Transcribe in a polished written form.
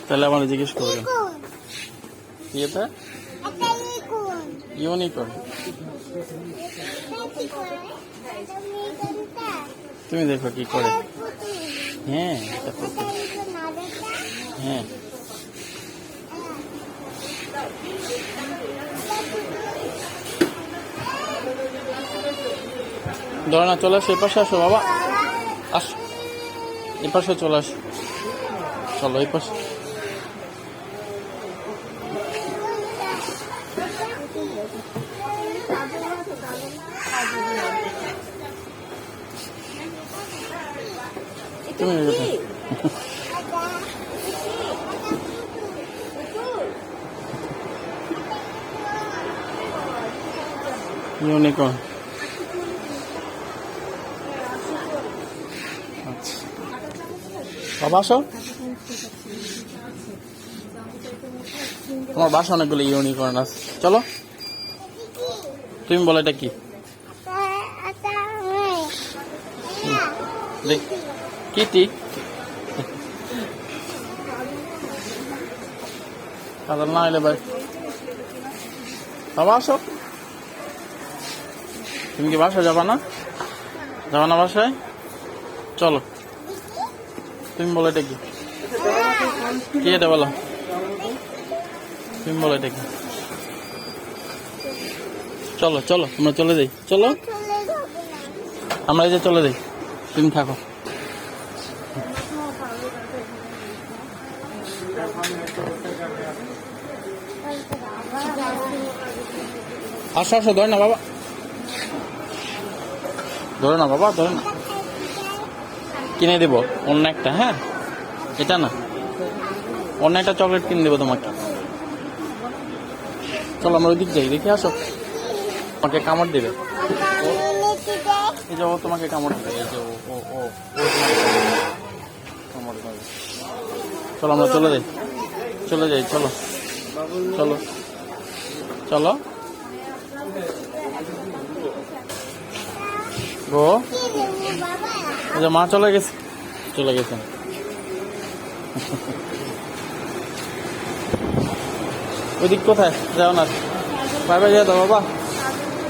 তাহলে আমার জিজ্ঞেস করবেন কি এটা? ইউনিকর্ন। তুমি দেখো কি করে। হ্যাঁ এটা পুতুল। হ্যাঁ ধরো না, চলে আসো এই পাশে, আসো বাবা, আস এই পাশে চলে আসো, চলো এই পাশে। তুমি ইউনিকর্ন। আচ্ছা বাবা আসো, তোমার বাসা অনেকগুলো ইউনিকর্ন আছে, চলো। তুমি বলো এটা কি? কি ঠিক কাদাল না এলে ভাই, বাবা আসো। তুমি কি বাসায় যাবা না? যাবা না বাসায়? চলো। তুমি বলো এটা কি? কি এটা বলো? তুমি বলো এটা কি? চলো চলো আমরা চলে যাই, চলো আমরা এই যে চলে যাই, তুমি থাকো। আসো আসো, ধরে না বাবা, ধরে না বাবা, ধরে না। কিনে দেবো অন্য একটা, হ্যাঁ এটা না, অন্য একটা চকলেট কিনে দেবো তোমাকে। চলো আমরা ওই দিক যাই, দেখে আসো। তোমাকে কামড় দেবে, এই যে ও তোমাকে কামড় দেবে, এই যে ও ও কামড় দেবে। চলো আমরা চলে যাই, চলে যাই, চলো চলো চলো গো। এই যে মা চলে গেছে, চলে গেছেন। ওই দিক কোথায় যাও না, বাইরে যাও তো বাবা।